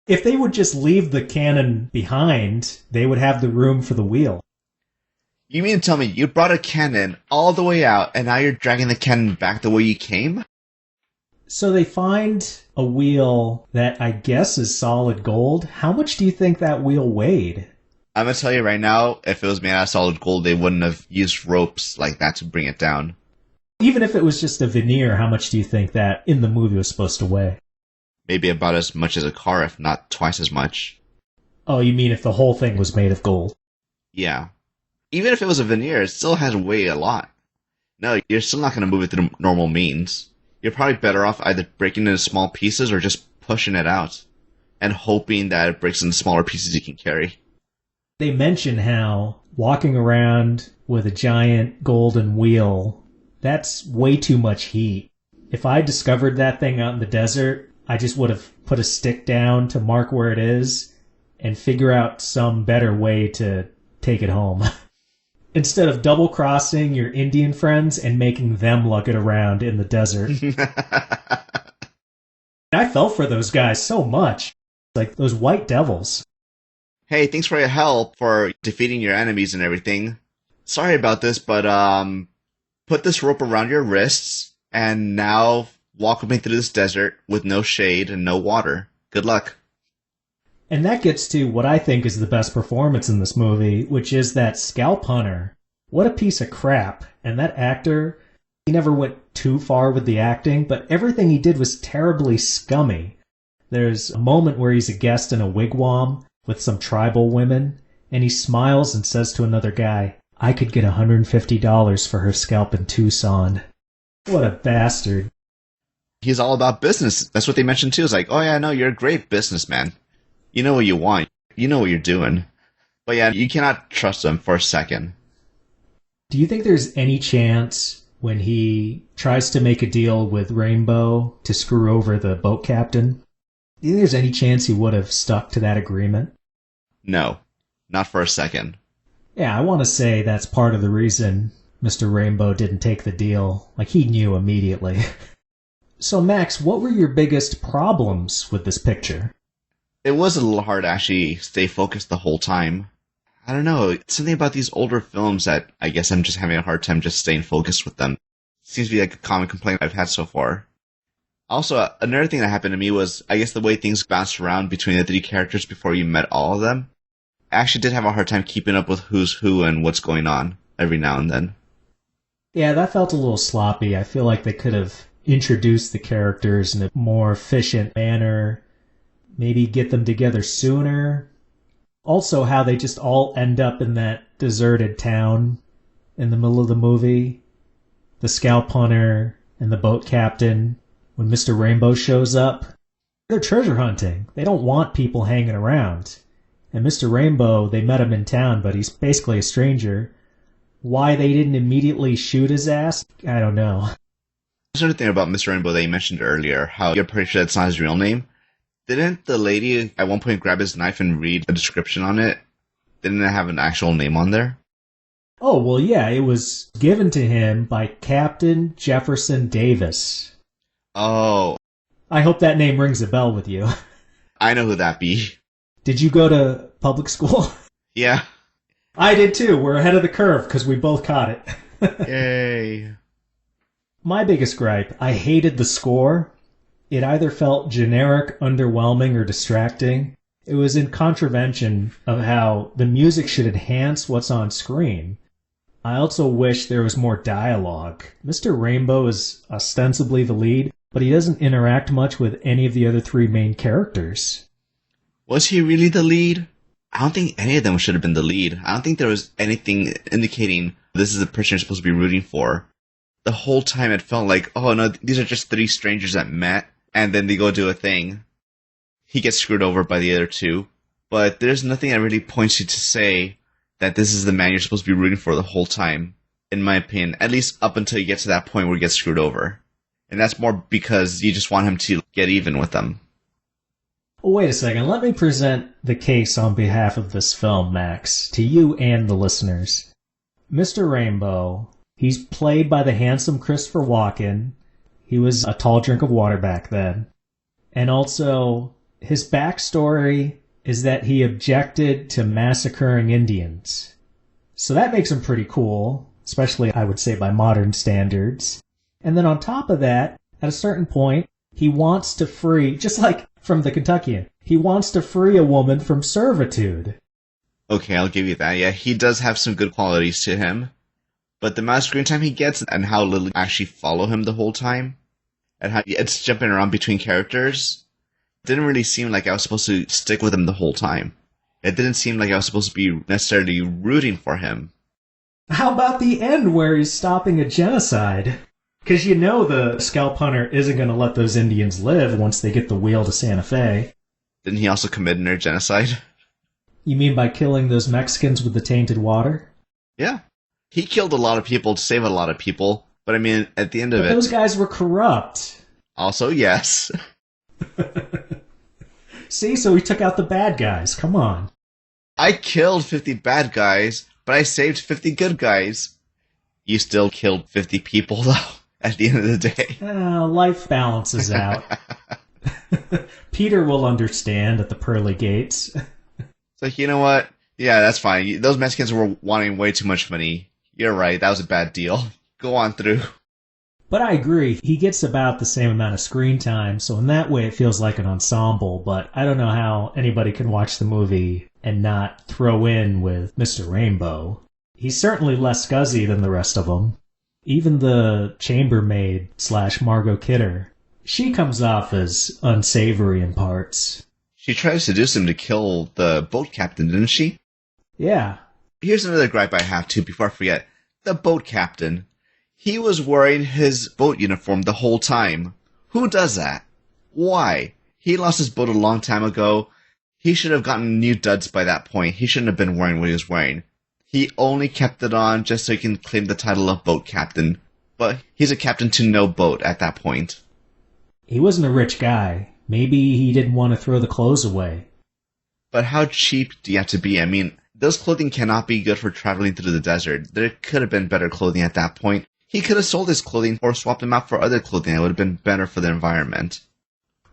If they would just leave the cannon behind, they would have the room for the wheel. You mean to tell me you brought a cannon all the way out, and now you're dragging the cannon back the way you came? So they find a wheel that I guess is solid gold. How much do you think that wheel weighed? I'm going to tell you right now, if it was made out of solid gold, they wouldn't have used ropes like that to bring it down. Even if it was just a veneer, how much do you think that in the movie was supposed to weigh? Maybe about as much as a car, if not twice as much. Oh, you mean if the whole thing was made of gold? Yeah. Even if it was a veneer, it still has to weigh a lot. No, you're still not going to move it through normal means. You're probably better off either breaking it into small pieces or just pushing it out and hoping that it breaks into smaller pieces you can carry. They mention how walking around with a giant golden wheel, that's way too much heat. If I discovered that thing out in the desert, I just would have put a stick down to mark where it is and figure out some better way to take it home. Instead of double-crossing your Indian friends and making them lug it around in the desert. I fell for those guys so much. Like those white devils. Hey, thanks for your help for defeating your enemies and everything. Sorry about this, but put this rope around your wrists and now walk with me through this desert with no shade and no water. Good luck. And that gets to what I think is the best performance in this movie, which is that scalp hunter. What a piece of crap. And that actor, he never went too far with the acting, but everything he did was terribly scummy. There's a moment where he's a guest in a wigwam with some tribal women, and he smiles and says to another guy, I could get $150 for her scalp in Tucson. What a bastard. He's all about business. That's what they mentioned too. It's like, oh yeah, no, you're a great businessman. You know what you want. You know what you're doing. But yeah, you cannot trust him for a second. Do you think there's any chance when he tries to make a deal with Rainbow to screw over the boat captain? Do you think there's any chance he would have stuck to that agreement? No, not for a second. Yeah, I want to say that's part of the reason Mr. Rainbow didn't take the deal. Like, he knew immediately. So, Max, what were your biggest problems with this picture? It was a little hard to actually stay focused the whole time. I don't know, it's something about these older films that I guess I'm just having a hard time just staying focused with them. Seems to be like a common complaint I've had so far. Also, another thing that happened to me was, I guess the way things bounced around between the three characters before you met all of them. I actually did have a hard time keeping up with who's who and what's going on every now and then. Yeah, that felt a little sloppy. I feel like they could have introduced the characters in a more efficient manner, maybe get them together sooner. Also, how they just all end up in that deserted town in the middle of the movie. The scalp hunter and the boat captain, when Mr. Rainbow shows up, they're treasure hunting. They don't want people hanging around. And Mr. Rainbow, they met him in town, but he's basically a stranger. Why they didn't immediately shoot his ass, I don't know. There's another thing about Mr. Rainbow that you mentioned earlier, how you're pretty sure that's not his real name. Didn't the lady at one point grab his knife and read a description on it? Didn't it have an actual name on there? Oh, well, yeah, it was given to him by Captain Jefferson Davis. Oh. I hope that name rings a bell with you. I know who that be. Did you go to public school? Yeah. I did too. We're ahead of the curve because we both caught it. Yay. My biggest gripe, I hated the score. It either felt generic, underwhelming, or distracting. It was in contravention of how the music should enhance what's on screen. I also wish there was more dialogue. Mr. Rainbow is ostensibly the lead, but he doesn't interact much with any of the other three main characters. Was he really the lead? I don't think any of them should have been the lead. I don't think there was anything indicating this is the person you're supposed to be rooting for. The whole time it felt like, oh no, these are just three strangers that met, and then they go do a thing. He gets screwed over by the other two, but there's nothing that really points you to say that this is the man you're supposed to be rooting for the whole time, in my opinion, at least up until you get to that point where he gets screwed over. And that's more because you just want him to get even with them. Wait a second, let me present the case on behalf of this film, Max, to you and the listeners. Mr. Rainbow, he's played by the handsome Christopher Walken. He was a tall drink of water back then. And also, his backstory is that he objected to massacring Indians. So that makes him pretty cool, especially, I would say, by modern standards. And then on top of that, at a certain point, he wants to free, just like from the Kentuckian, he wants to free a woman from servitude. Okay, I'll give you that. Yeah, he does have some good qualities to him. But the amount of screen time he gets and how little actually follow him the whole time, and how it's jumping around between characters, didn't really seem like I was supposed to stick with him the whole time. It didn't seem like I was supposed to be necessarily rooting for him. How about the end where he's stopping a genocide? Because you know the scalp hunter isn't going to let those Indians live once they get the wheel to Santa Fe. Didn't he also commit another genocide? You mean by killing those Mexicans with the tainted water? Yeah. He killed a lot of people to save a lot of people, but I mean, at the end of But it... those guys were corrupt. Also, yes. See, so he took out the bad guys. Come on. I killed 50 bad guys, but I saved 50 good guys. You still killed 50 people, though, at the end of the day. Life balances out. Peter will understand at the pearly gates. It's like, you know what? Yeah, that's fine. Those Mexicans were wanting way too much money. You're right, that was a bad deal. Go on through. But I agree, he gets about the same amount of screen time, so in that way it feels like an ensemble, but I don't know how anybody can watch the movie and not throw in with Mr. Rainbow. He's certainly less scuzzy than the rest of them. Even the chambermaid / Margot Kidder, she comes off as unsavory in parts. She tried to seduce him to kill the boat captain, didn't she? Yeah. Here's another gripe I have, too, before I forget. The boat captain. He was wearing his boat uniform the whole time. Who does that? Why? He lost his boat a long time ago. He should have gotten new duds by that point. He shouldn't have been wearing what he was wearing. He only kept it on just so he can claim the title of boat captain. But he's a captain to no boat at that point. He wasn't a rich guy. Maybe he didn't want to throw the clothes away. But how cheap do you have to be? I mean, those clothing cannot be good for traveling through the desert. There could have been better clothing at that point. He could have sold his clothing or swapped them out for other clothing that would have been better for the environment.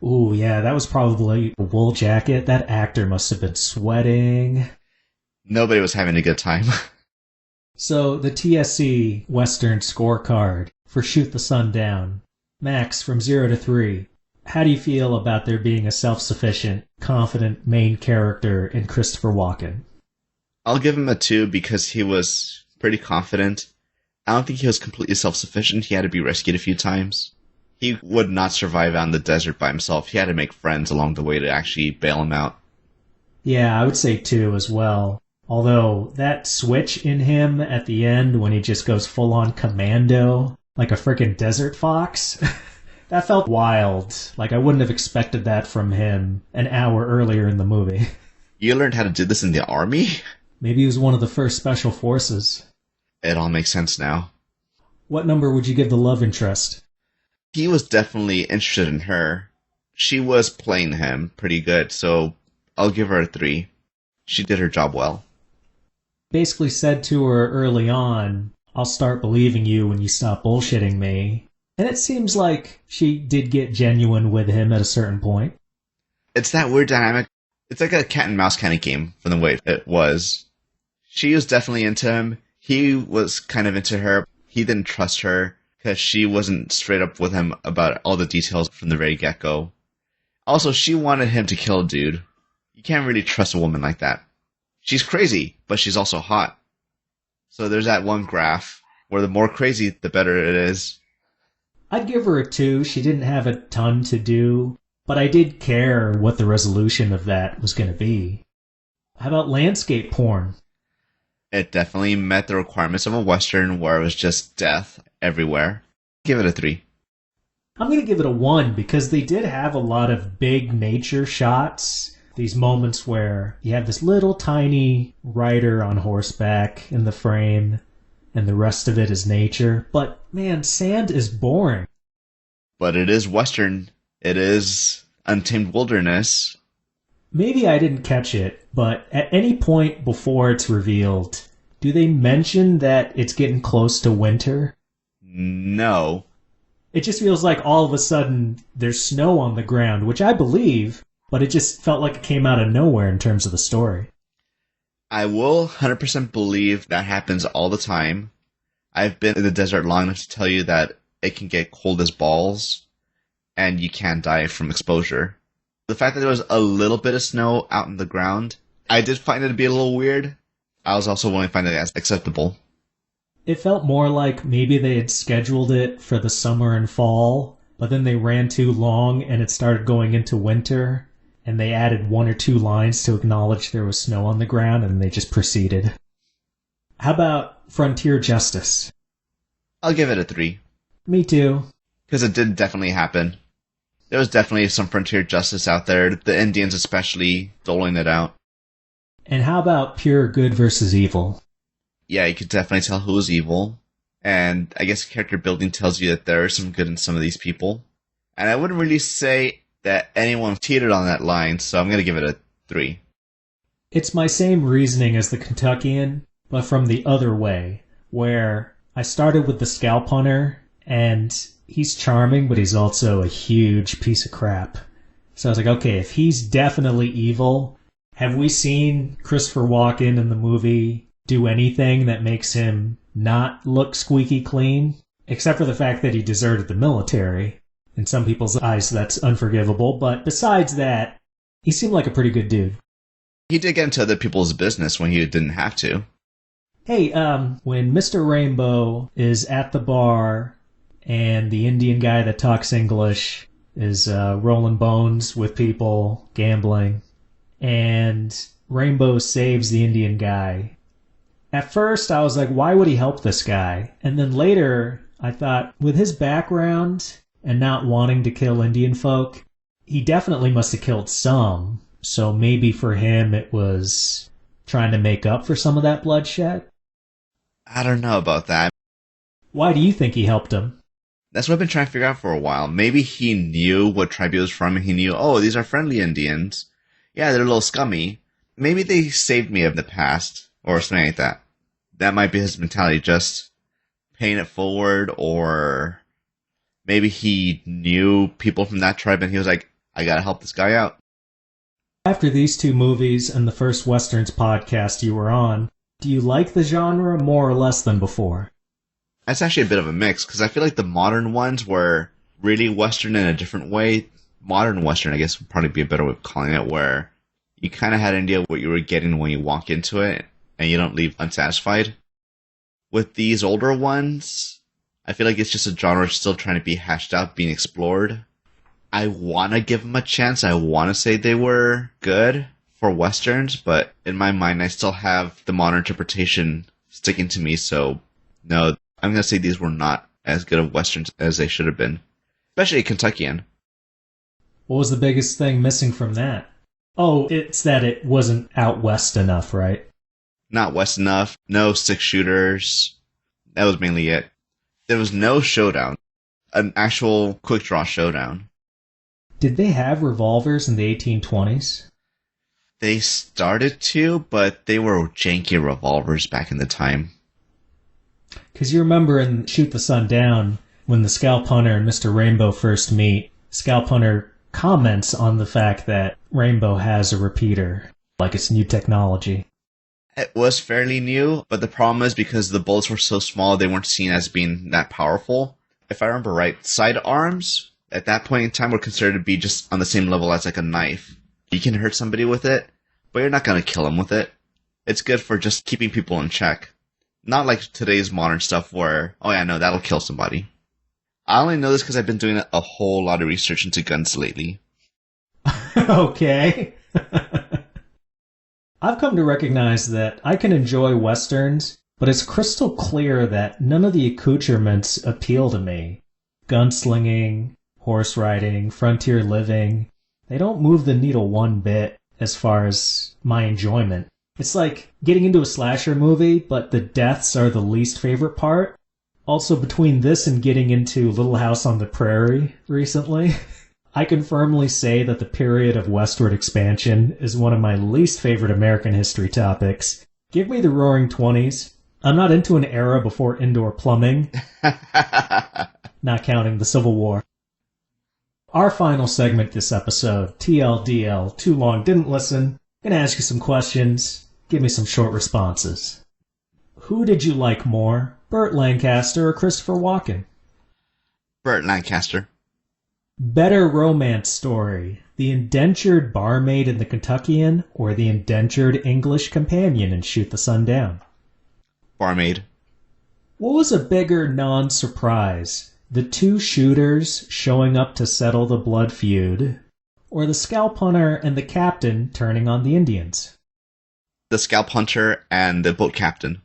Ooh, yeah, that was probably a wool jacket. That actor must have been sweating. Nobody was having a good time. So, the TSC Western scorecard for Shoot the Sun Down. Max, from 0 to 3. How do you feel about there being a self-sufficient, confident main character in Christopher Walken? I'll give him a 2 because he was pretty confident. I don't think he was completely self-sufficient. He had to be rescued a few times. He would not survive out in the desert by himself. He had to make friends along the way to actually bail him out. Yeah, I would say 2 as well. Although, that switch in him at the end when he just goes full-on commando, like a frickin' desert fox, that felt wild. Like, I wouldn't have expected that from him an hour earlier in the movie. You learned how to do this in the army? Maybe he was one of the first special forces. It all makes sense now. What number would you give the love interest? He was definitely interested in her. She was playing him pretty good, so I'll give her a 3. She did her job well. Basically said to her early on, I'll start believing you when you stop bullshitting me. And it seems like she did get genuine with him at a certain point. It's that weird dynamic. It's like a cat and mouse kind of game from the way it was. She was definitely into him. He was kind of into her. He didn't trust her because she wasn't straight up with him about all the details from the very get-go. Also, she wanted him to kill a dude. You can't really trust a woman like that. She's crazy, but she's also hot. So there's that one graph where the more crazy, the better it is. I'd give her a 2. She didn't have a ton to do, but I did care what the resolution of that was going to be. How about landscape porn? It definitely met the requirements of a Western where it was just death everywhere. Give it a 3. I'm going to give it a 1 because they did have a lot of big nature shots. These moments where you have this little tiny rider on horseback in the frame and the rest of it is nature. But man, sand is boring. But it is Western. It is untamed wilderness. Maybe I didn't catch it, but at any point before it's revealed, do they mention that it's getting close to winter? No. It just feels like all of a sudden there's snow on the ground, which I believe, but it just felt like it came out of nowhere in terms of the story. I will 100% believe that happens all the time. I've been in the desert long enough to tell you that it can get cold as balls, and you can die from exposure. The fact that there was a little bit of snow out in the ground, I did find it to be a little weird. I was also willing to find it as acceptable. It felt more like maybe they had scheduled it for the summer and fall, but then they ran too long and it started going into winter, and they added 1 or 2 lines to acknowledge there was snow on the ground, and they just proceeded. How about Frontier Justice? I'll give it a 3. Me too. Because it did definitely happen. There was definitely some frontier justice out there, the Indians especially, doling it out. And how about Pure Good versus Evil? Yeah, you could definitely tell who was evil. And I guess character building tells you that there is some good in some of these people. And I wouldn't really say that anyone teetered on that line, so I'm going to give it a 3. It's my same reasoning as the Kentuckian, but from the other way, where I started with the scalp hunter, and he's charming, but he's also a huge piece of crap. So I was like, okay, if he's definitely evil, have we seen Christopher Walken in the movie do anything that makes him not look squeaky clean? Except for the fact that he deserted the military. In some people's eyes, that's unforgivable, but besides that, he seemed like a pretty good dude. He did get into other people's business when he didn't have to. Hey, when Mr. Rainbow is at the bar and the Indian guy that talks English is rolling bones with people, gambling, and Rainbow saves the Indian guy. At first, I was like, why would he help this guy? And then later, I thought, with his background and not wanting to kill Indian folk, he definitely must have killed some. So maybe for him it was trying to make up for some of that bloodshed? I don't know about that. Why do you think he helped him? That's what I've been trying to figure out for a while. Maybe he knew what tribe he was from, and he knew, oh, these are friendly Indians. Yeah, they're a little scummy. Maybe they saved me in the past, or something like that. That might be his mentality, just paying it forward, or maybe he knew people from that tribe and he was like, I gotta help this guy out. After these two movies and the first Westerns podcast you were on, do you like the genre more or less than before? That's actually a bit of a mix, because I feel like the modern ones were really Western in a different way. Modern Western, I guess, would probably be a better way of calling it, where you kind of had an idea of what you were getting when you walk into it, and you don't leave unsatisfied. With these older ones, I feel like it's just a genre still trying to be hashed out, being explored. I want to give them a chance. I want to say they were good for Westerns, but in my mind, I still have the modern interpretation sticking to me, so no, I'm going to say these were not as good of Westerns as they should have been. Especially Kentuckian. What was the biggest thing missing from that? Oh, it's that it wasn't out west enough, right? Not west enough. No 6-shooters. That was mainly it. There was no showdown. An actual quick draw showdown. Did they have revolvers in the 1820s? They started to, but they were janky revolvers back in the time. Because you remember in Shoot the Sun Down, when the Scalp Hunter and Mr. Rainbow first meet, Scalp Hunter comments on the fact that Rainbow has a repeater, like it's new technology. It was fairly new, but the problem is because the bullets were so small, they weren't seen as being that powerful. If I remember right, sidearms at that point in time were considered to be just on the same level as like a knife. You can hurt somebody with it, but you're not going to kill them with it. It's good for just keeping people in check. Not like today's modern stuff where, oh yeah, no, that'll kill somebody. I only know this because I've been doing a whole lot of research into guns lately. Okay. I've come to recognize that I can enjoy Westerns, but it's crystal clear that none of the accoutrements appeal to me. Gunslinging, horse riding, frontier living, they don't move the needle one bit as far as my enjoyment. It's like getting into a slasher movie, but the deaths are the least favorite part. Also, between this and getting into Little House on the Prairie recently, I can firmly say that the period of westward expansion is one of my least favorite American history topics. Give me the Roaring 20s. I'm not into an era before indoor plumbing, not counting the Civil War. Our final segment this episode, TLDL, Too Long Didn't Listen. I'm going to ask you some questions. Give me some short responses. Who did you like more, Burt Lancaster or Christopher Walken? Burt Lancaster. Better romance story, the indentured barmaid in the Kentuckian or the indentured English companion in Shoot the Sun Down? Barmaid. What was a bigger non-surprise, the two shooters showing up to settle the blood feud, or the Scalp Hunter and the captain turning on the Indians? The Scalp Hunter and the boat captain.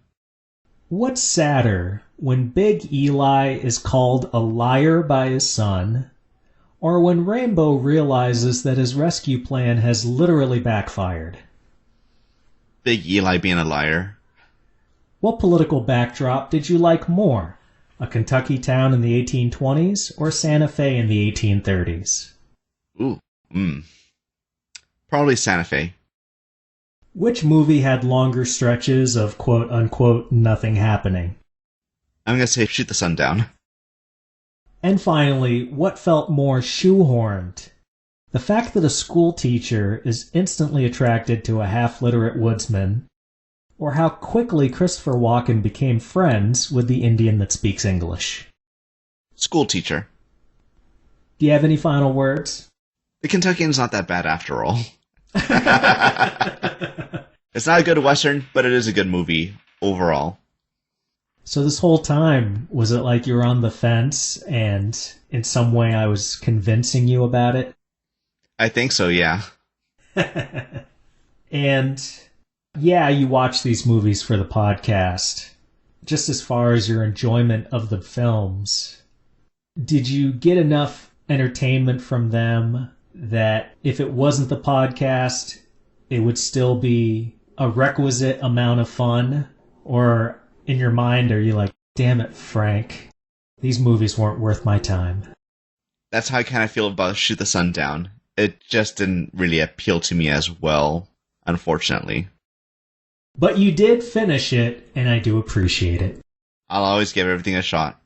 What's sadder, when Big Eli is called a liar by his son, or when Rainbow realizes that his rescue plan has literally backfired? Big Eli being a liar. What political backdrop did you like more? A Kentucky town in the 1820s or Santa Fe in the 1830s? Probably Santa Fe. Which movie had longer stretches of quote-unquote nothing happening? I'm going to say Shoot the Sun Down. And finally, what felt more shoehorned? The fact that a school teacher is instantly attracted to a half-literate woodsman, or how quickly Christopher Walken became friends with the Indian that speaks English? School teacher. Do you have any final words? The Kentuckian's not that bad after all. It's not a good Western, but it is a good movie overall. So this whole time, was it like you were on the fence and in some way I was convincing you about it? I think so, yeah. And yeah, you watch these movies for the podcast. Just as far as your enjoyment of the films, did you get enough entertainment from them that if it wasn't the podcast, it would still be a requisite amount of fun? Or in your mind, are you like, damn it, Frank, these movies weren't worth my time? That's how I kind of feel about Shoot the Sun Down. It just didn't really appeal to me as well, unfortunately. But you did finish it, and I do appreciate it. I'll always give everything a shot.